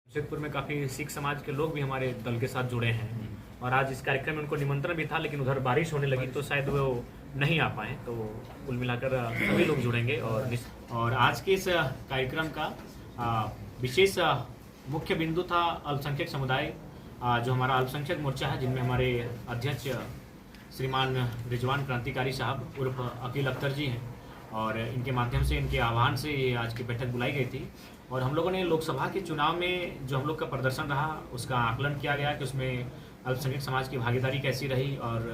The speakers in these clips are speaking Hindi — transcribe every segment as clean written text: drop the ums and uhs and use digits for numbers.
जमशेदपुर में काफ़ी सिख समाज के लोग भी हमारे दल के साथ जुड़े हैं और आज इस कार्यक्रम में उनको निमंत्रण भी था, लेकिन उधर बारिश होने लगी तो शायद वो नहीं आ पाए। तो कुल मिलाकर सभी लोग जुड़ेंगे और आज के इस कार्यक्रम का विशेष मुख्य बिंदु था अल्पसंख्यक समुदाय, जो हमारा अल्पसंख्यक मोर्चा है, जिनमें हमारे अध्यक्ष श्रीमान रिजवान क्रांतिकारी साहब उर्फ अकील अख्तर जी हैं और इनके माध्यम से, इनके आह्वान से ये आज की बैठक बुलाई गई थी। और हम लोगों ने लोकसभा के चुनाव में जो हम लोग का प्रदर्शन रहा उसका आकलन किया गया कि उसमें अल्पसंख्यक समाज की भागीदारी कैसी रही और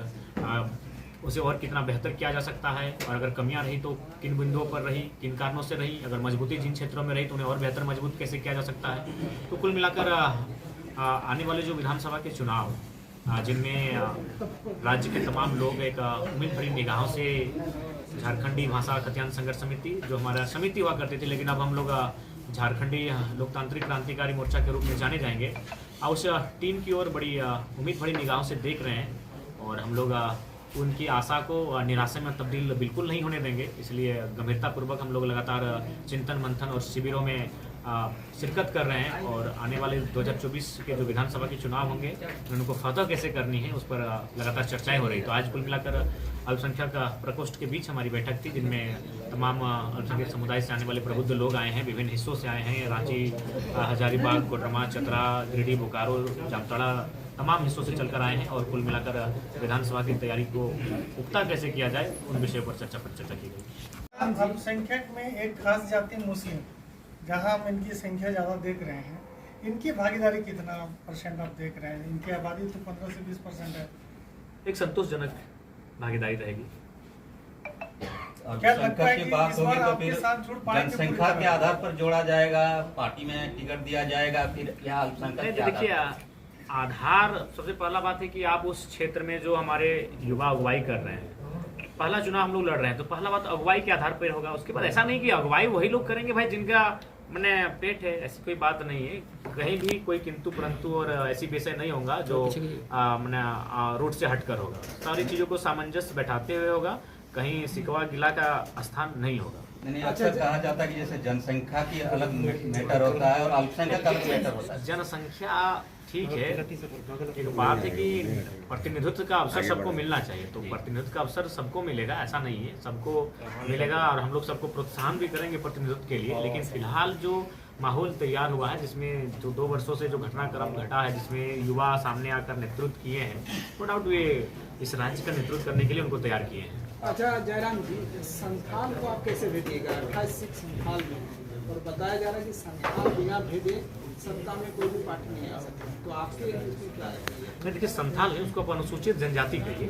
उसे और कितना बेहतर किया जा सकता है, और अगर कमियां रही तो किन बिंदुओं पर रही, किन कारणों से रही, अगर मजबूती जिन क्षेत्रों में रही तो उन्हें और बेहतर मजबूत कैसे किया जा सकता है। तो कुल मिलाकर आने वाले जो विधानसभा के चुनाव, जिनमें राज्य के तमाम लोग एक उम्मीद भरी निगाहों से झारखंडी भाषा खतियान संघर्ष समिति, जो हमारा समिति हुआ करती थी लेकिन अब हम लोग झारखंडी लोकतांत्रिक क्रांतिकारी मोर्चा के रूप में जाने जाएंगे, उस टीम की ओर बड़ी उम्मीद भरी निगाहों से देख रहे हैं और हम लोग उनकी आशा को निराशा में तब्दील बिल्कुल नहीं होने देंगे। इसलिए गंभीरतापूर्वक हम लोग लगातार चिंतन मंथन और शिविरों में शिरकत कर रहे हैं और आने वाले 2024 के जो विधानसभा के चुनाव होंगे उनको फतह कैसे करनी है उस पर लगातार चर्चाएं हो रही। तो आज कुल मिलाकर अल्पसंख्यक प्रकोष्ठ के बीच हमारी बैठक थी, जिनमें तमाम अल्पसंख्यक समुदाय से आने वाले प्रबुद्ध लोग आए हैं, विभिन्न हिस्सों से आए हैं, रांची, हजारीबाग, कोडरमा, चतरा, गिरिडीह, बोकारो, जामताड़ा, तमाम हिस्सों से चलकर आए हैं और कुल मिलाकर विधानसभा की तैयारी को पुख्ता कैसे किया जाए उन विषयों पर चर्चा की गई। अल्पसंख्यक में एक खास जाति मुस्लिम, जहां हम इनकी संख्या ज़्यादा देख रहे हैं, इनकी भागीदारी कितना % आप देख रहे हैं? इनकी आबादी तो 15 से 20% है। एक संतोषजनक भागीदारी रहेगी। क्या लगता है कि इस बार आपके साथ जुड़ पाएंगे? जनसंख्या के आधार पर जोड़ा जाएगा, पार्टी में टिकट दिया जाएगा, फिर या अल्पसंख्यक? देखिए, आधार सबसे पहला बात है कि आप उस क्षेत्र में जो हमारे युवा अगुवाई कर रहे हैं, पहला चुनाव हम लोग लड़ रहे हैं, तो पहला बात अगुवाई के आधार पर होगा। उसके बाद ऐसा नहीं कि अगुवाई वही लोग करेंगे भाई जिनका मैंने पेट है, ऐसी कोई बात नहीं है। कहीं भी कोई किंतु परंतु और ऐसी विषय नहीं होगा जो मैंने रूट से हटकर होगा। सारी चीजों को सामंजस्य बैठाते हुए होगा, कहीं सिकवा गिला का स्थान नहीं होगा। नहीं, अक्सर कहा जाता है कि जैसे जनसंख्या की अलग मैटर होता है और अल्पसंख्यक का अलग मैटर होता है। जनसंख्या ठीक है, एक बात है कि प्रतिनिधित्व का अवसर सबको मिलना चाहिए, तो प्रतिनिधित्व का अवसर सबको मिलेगा, ऐसा नहीं है, सबको मिलेगा और हम लोग सबको प्रोत्साहन भी करेंगे प्रतिनिधित्व के लिए। लेकिन फिलहाल जो माहौल तैयार हुआ है, जिसमें जो 2 वर्षों से जो घटनाक्रम घटा है, जिसमें युवा सामने आकर नेतृत्व किए हैं, नो डाउट वे इस राज्य का नेतृत्व करने के लिए उनको तैयार किए हैं। अच्छा जयराम जी, संथाल को आप कैसे भेजिएगा? 28 सिख संथाल में, और बताया जा रहा है कि संथाल बिना भेजे सत्ता में कोई भी पार्टी नहीं आ सकती, तो आपके क्या है? नहीं, देखिए, संथाल है उसको आप अनुसूचित जनजाति कहिए,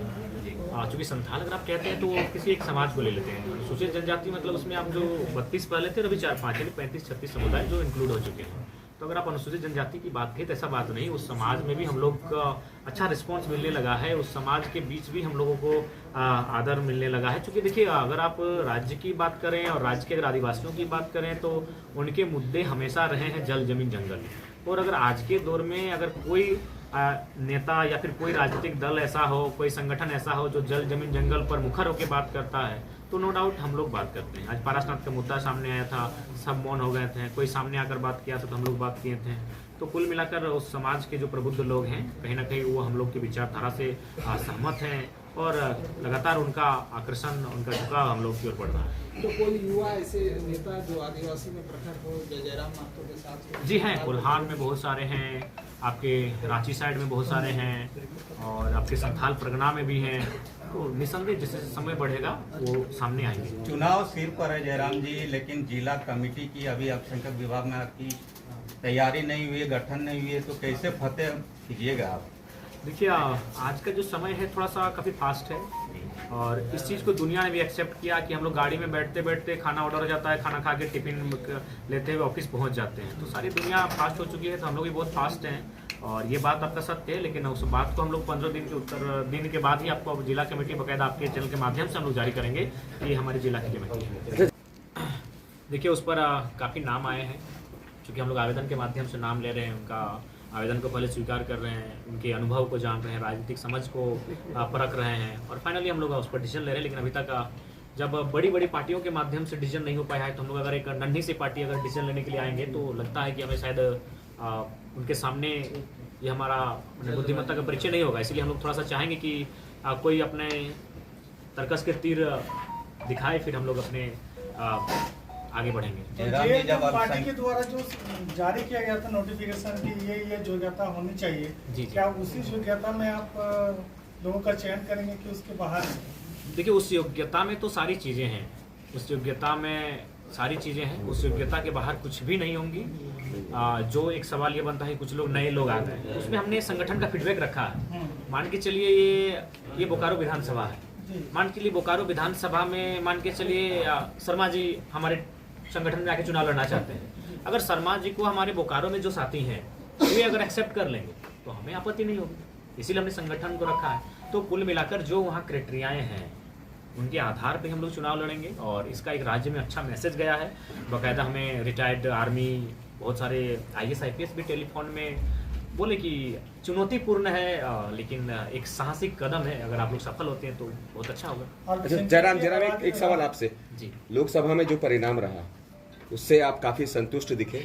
चूंकि संथाल अगर आप कहते हैं तो किसी एक समाज को ले लेते हैं। अनुसूचित जनजाति मतलब उसमें आप जो 32 पहले थे, अभी 4-5 यानी 35-36 समुदाय जो इंक्लूड हो चुके हैं। तो अगर आप अनुसूचित जनजाति की बात करें तो ऐसा बात नहीं, उस समाज में भी हम लोग का अच्छा रिस्पॉन्स मिलने लगा है, उस समाज के बीच भी हम लोगों को आदर मिलने लगा है। क्योंकि देखिए, अगर आप राज्य की बात करें और राज्य के अगर आदिवासियों की बात करें तो उनके मुद्दे हमेशा रहे हैं जल, जमीन, जंगल। और अगर आज के दौर में अगर कोई नेता या फिर कोई राजनीतिक दल ऐसा हो, कोई संगठन ऐसा हो जो जल, जमीन, जंगल पर मुखर होकर बात करता है, तो नो डाउट हम लोग बात करते हैं। आज पारसनाथ का मुद्दा सामने आया था, सब मौन हो गए थे, कोई सामने आकर बात किया था तो हम लोग बात किए थे। तो कुल मिलाकर उस समाज के जो प्रबुद्ध लोग हैं, कहीं ना कहीं वो हम लोग की विचारधारा से सहमत हैं और लगातार उनका आकर्षण, उनका झुकाव हम लोग की ओर बढ़ रहा है। तो कोई युवा ऐसे नेता जो आदिवासी में प्रकट हो, जयराम महतो के साथ? जी हैं, कुल्हान में बहुत सारे हैं, आपके रांची साइड में बहुत सारे हैं और आपके संथाल परगना में भी हैं। तो निसंदेह जैसे समय बढ़ेगा वो सामने आएंगे। चुनाव सिर पर है जयराम जी, लेकिन जिला कमेटी की अभी अल्पसंख्यक विभाग में आपकी तैयारी नहीं हुई है, गठन नहीं हुई है, तो कैसे फतेह कीजिएगा आप? देखिए, आज का जो समय है थोड़ा सा काफ़ी फास्ट है और इस चीज़ को दुनिया ने भी एक्सेप्ट किया कि हम लोग गाड़ी में बैठते बैठते खाना ऑर्डर हो जाता है, खाना खा के टिफिन लेते हुए ऑफिस पहुंच जाते हैं। तो सारी दुनिया फास्ट हो चुकी है, तो हम लोग भी बहुत फास्ट हैं और ये बात आपका सत्य है। लेकिन उस बात को हम लोग 15 दिन के बाद ही आपको जिला कमेटी बाकायदा आपके चैनल के माध्यम से हम लोग जारी करेंगे कि ये हमारी जिला की कमेटी है। देखिए, उस पर काफ़ी नाम आए हैं, चूँकि हम लोग आवेदन के माध्यम से नाम ले रहे हैं, उनका आवेदन को पहले स्वीकार कर रहे हैं, उनके अनुभव को जान रहे हैं, राजनीतिक समझ को परख रहे हैं और फाइनली हम लोग उस पर डिसीजन ले रहे हैं। लेकिन अभी तक जब बड़ी बड़ी पार्टियों के माध्यम से डिसीजन नहीं हो पाया है, तो हम लोग अगर एक नन्ही सी पार्टी अगर डिसीजन लेने के लिए आएंगे तो लगता है कि हमें शायद उनके सामने ये हमारा बुद्धिमत्ता का परिचय नहीं होगा। इसलिए हम लोग थोड़ा सा चाहेंगे कि कोई अपने तर्कस के तीर दिखाए, फिर हम लोग अपने आगे बढ़ेंगे। जयराम जी, जब पार्टी के द्वारा जो जारी किया गया था नोटिफिकेशन की ये योग्यता होनी चाहिए, जी। क्या उसी योग्यता में आप लोगों का चयन करेंगे कि उसके बाहर? देखिए, उस योग्यता में तो सारी चीज़ें हैं, उस योग्यता में सारी चीज़ें हैं, उस योग्यता के बाहर कुछ भी नहीं होंगी। जो एक सवाल ये बनता है कुछ लोग नए लोग आ गए, उसमें हमने संगठन का फीडबैक रखा है। मान के चलिए ये बोकारो विधानसभा है, मान के लिए बोकारो विधानसभा में मान के चलिए शर्मा जी हमारे संगठन में आके चुनाव लड़ना चाहते हैं। अगर शर्मा जी को हमारे बोकारो में जो साथी हैं वे अगर एक्सेप्ट कर लेंगे तो हमें आपत्ति नहीं होगी, इसीलिए हमने संगठन को रखा है। तो कुल मिलाकर जो वहाँ क्राइटेरियाएं हैं उनके आधार पे हम लोग चुनाव लड़ेंगे और इसका एक राज्य में अच्छा मैसेज गया है। बाकायदा हमें रिटायर्ड आर्मी, बहुत सारे IAS IPS भी टेलीफोन में बोले कि चुनौतीपूर्ण है लेकिन एक साहसिक कदम है, अगर आप लोग सफल होते हैं तो बहुत अच्छा होगा। अच्छा जयराम, एक सवाल आपसे। जी, लोकसभा में जो परिणाम रहा उससे आप काफी संतुष्ट दिखे,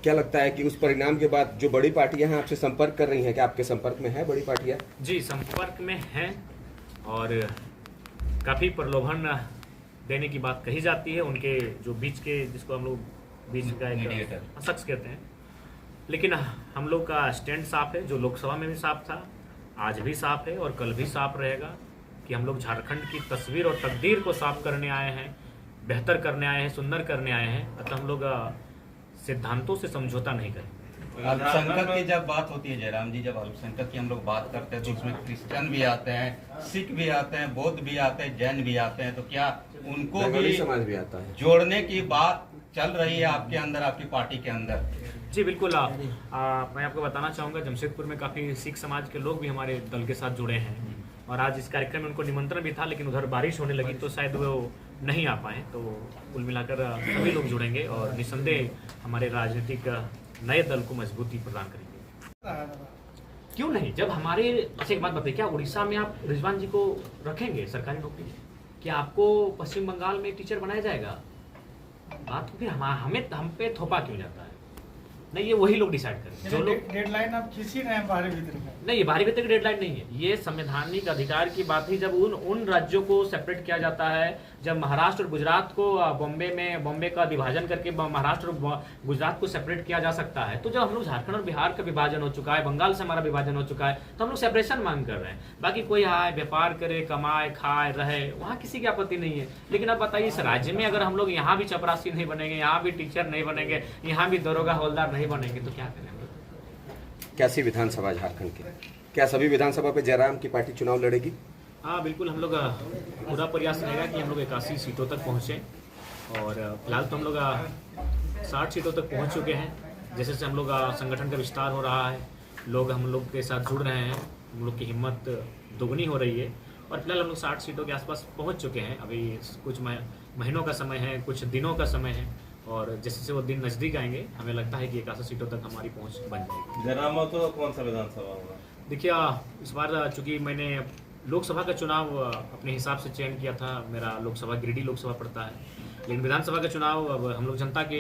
क्या लगता है कि उस परिणाम के बाद जो बड़ी पार्टियां हैं आपसे संपर्क कर रही हैं, क्या आपके संपर्क में है बड़ी पार्टियां? जी, संपर्क में हैं और काफ़ी प्रलोभन देने की बात कही जाती है उनके जो बीच के, जिसको हम लोग बीच का एक शख्स कहते हैं। लेकिन हम लोग का स्टैंड साफ है, जो लोकसभा में भी साफ था, आज भी साफ है और कल भी साफ रहेगा कि हम लोग झारखंड की तस्वीर और तकदीर को साफ करने आए हैं, बेहतर करने आए हैं, सुंदर करने आए हैं। अतः हम लोग सिद्धांतों से समझौता नहीं करेंगे। अल्पसंख्यक की जब बात होती है जयराम जी, जब अल्पसंख्यक की हम लोग बात करते हैं तो उसमें क्रिश्चियन भी आते हैं, सिख भी आते हैं, बौद्ध भी आते हैं, जैन भी आते हैं, तो क्या उनको बंगाली भी समाज भी आता है, जोड़ने की बात चल रही है आपके अंदर, आपकी पार्टी के अंदर? जी बिल्कुल। मैं आपको बताना चाहूँगा, जमशेदपुर में काफ़ी सिख समाज के लोग भी हमारे दल के साथ जुड़े हैं और आज इस कार्यक्रम में उनको निमंत्रण भी था, लेकिन उधर बारिश होने लगी तो शायद वो नहीं आ पाए। तो कुल मिलाकर सभी लोग जुड़ेंगे और निस्संदेह हमारे राजनीतिक नए दल को मजबूती प्रदान करेंगे। क्यों नहीं? जब हमारे, अच्छा एक बात बताइए, क्या उड़ीसा में आप रिजवान जी को रखेंगे सरकारी नौकरी? क्या आपको पश्चिम बंगाल में टीचर बनाया जाएगा? बात फिर हम पे थोपा क्यों जाता है? नहीं, ये वही लोग डिसाइड करें जो लोग। डेडलाइन आप किसी ने बाहरी भीतर का नहीं, ये बाहरी भीतर की डेडलाइन नहीं है, ये संवैधानिक अधिकार की बात है। जब उन राज्यों को सेपरेट किया जाता है, जब महाराष्ट्र और गुजरात को बॉम्बे का विभाजन करके महाराष्ट्र और गुजरात को सेपरेट किया जा सकता है, तो जब हम लोग झारखंड और बिहार का विभाजन हो चुका है, बंगाल से हमारा विभाजन हो चुका है, तो हम लोग सेपरेशन मांग कर रहे हैं। बाकी कोई आए, व्यापार करे, कमाए, खाए, रहे, वहाँ किसी की आपत्ति नहीं है। लेकिन अब बताइए, इस राज्य में अगर हम लोग यहाँ भी चपरासी नहीं बनेंगे, यहाँ भी टीचर नहीं बनेंगे, यहाँ भी दरोगा हवलदार नहीं बनेंगे, तो क्या करेंगे? कैसी विधानसभा झारखंड की? क्या सभी विधानसभा पे जयराम की पार्टी चुनाव लड़ेगी? हाँ बिल्कुल, हम लोग पूरा प्रयास रहेगा कि हम लोग 81 सीटों तक पहुँचें और फिलहाल तो हम लोग 60 सीटों तक पहुँच चुके हैं। जैसे जैसे हम लोग संगठन का विस्तार हो रहा है, लोग हम लोग के साथ जुड़ रहे हैं, हम लोग की हिम्मत दोगुनी हो रही है और फिलहाल हम लोग 60 सीटों के आसपास पहुँच चुके हैं। अभी कुछ महीनों का समय है, कुछ दिनों का समय है और जैसे जैसे वो दिन नज़दीक आएंगे हमें लगता है कि 81 सीटों तक हमारी पहुँच बन जाएगी। जयराम तो कौन सा विधानसभा होगा? देखिए, इस बार चूँकि मैंने लोकसभा का चुनाव अपने हिसाब से चयन किया था, मेरा लोकसभा गिरिडीह लोकसभा पड़ता है, लेकिन विधानसभा का चुनाव अब हम लोग जनता के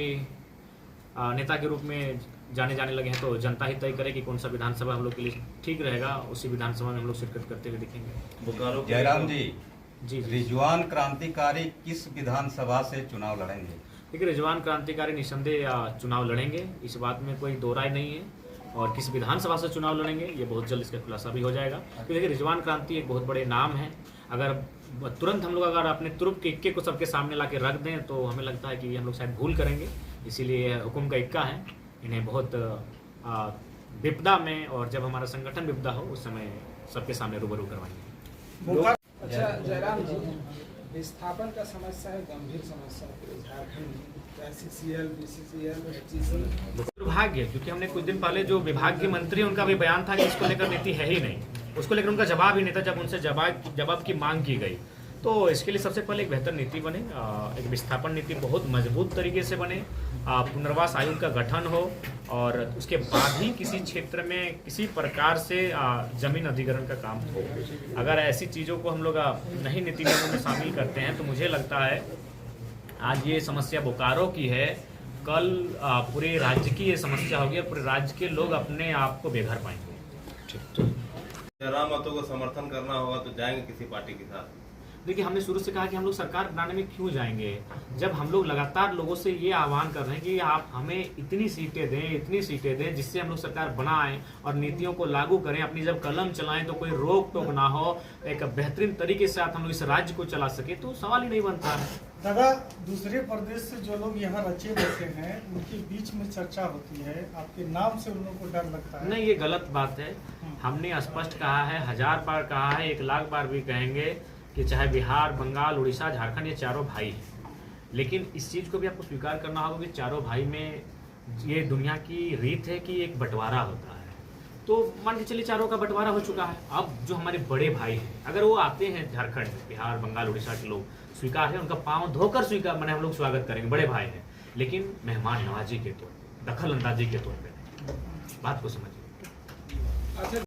नेता के रूप में जाने लगे हैं, तो जनता ही तय करे कि कौन सा विधानसभा हम लोग के लिए ठीक रहेगा, उसी विधानसभा में हम लोग शिरकत करते हुए दिखेंगे। जयराम जी, जी, रिजवान क्रांतिकारी किस विधानसभा से चुनाव लड़ेंगे? देखिए, रिजवान क्रांतिकारी निस्संदेह चुनाव लड़ेंगे, इस बात में कोई दो राय नहीं है। और किस विधानसभा से चुनाव लड़ेंगे ये बहुत जल्द इसका खुलासा भी हो जाएगा। क्योंकि देखिए, रिजवान क्रांति एक बहुत बड़े नाम है, अगर तुरंत हम लोग अगर अपने तुरुप के इक्के को सबके सामने ला के रख दें तो हमें लगता है कि हम लोग शायद भूल करेंगे। इसीलिए हुकुम का इक्का है, इन्हें बहुत विपदा में और जब हमारा संगठन विपदा हो उस समय सबके सामने रूबरू करवाएंगे। अच्छा जयराम जी, विस्थापन का समस्या है, गंभीर समस्या है झारखंड में, CCL, BCCL, HCC। दुर्भाग्य, क्योंकि हमने कुछ दिन पहले जो विभाग के मंत्री उनका भी बयान था कि इसको लेकर नीति है ही नहीं, उसको लेकर उनका जवाब ही नहीं था जब उनसे जवाब की मांग की गई। तो इसके लिए सबसे पहले एक बेहतर नीति बने, एक विस्थापन नीति बहुत मजबूत तरीके से बने, पुनर्वास आयोग का गठन हो और उसके बाद ही किसी क्षेत्र में किसी प्रकार से जमीन अधिग्रहण का काम हो। अगर ऐसी चीज़ों को हम लोग नहीं नीति नियमों में शामिल करते हैं तो मुझे लगता है आज ये समस्या बोकारो की है, कल पूरे राज्य की ये समस्या होगी और पूरे राज्य के लोग अपने आप को बेघर पाएंगे। जयराम महतो को समर्थन करना होगा तो जाएंगे किसी पार्टी के साथ? देखिए, हमने शुरू से कहा कि हम लोग सरकार बनाने में क्यों जाएंगे, जब हम लोग लगातार लोगों से ये आह्वान कर रहे हैं कि आप हमें इतनी सीटें दें जिससे हम लोग सरकार बनाएं और नीतियों को लागू करें, अपनी जब कलम चलाएं तो कोई रोक टोक ना हो, एक बेहतरीन तरीके से हम लोग इस राज्य को चला सके, तो सवाल ही नहीं बनता है। दादा, दूसरे प्रदेश से जो लोग यहाँ रचे बसे हैं उनके बीच में चर्चा होती है, आपके नाम से उन लोगों को डर लगता है। नहीं, ये गलत बात है। हमने स्पष्ट कहा है, 1000 बार कहा है, 1,00,000 बार भी कहेंगे कि चाहे बिहार, बंगाल, उड़ीसा, झारखंड, ये चारों भाई हैं। लेकिन इस चीज़ को भी आपको स्वीकार करना होगा कि चारों भाई में ये दुनिया की रीत है कि एक बंटवारा होता है। तो मान के चलिए चारों का बंटवारा हो चुका है। अब जो हमारे बड़े भाई हैं, अगर वो आते हैं झारखंड, बिहार, बंगाल, उड़ीसा के लोग, स्वीकार है, उनका पाँव धोकर स्वीकार, मैंने हम लोग स्वागत करेंगे, बड़े भाई हैं, लेकिन मेहमान नवाजी के तौर, दखल अंदाजी के तौर पर। बात को समझ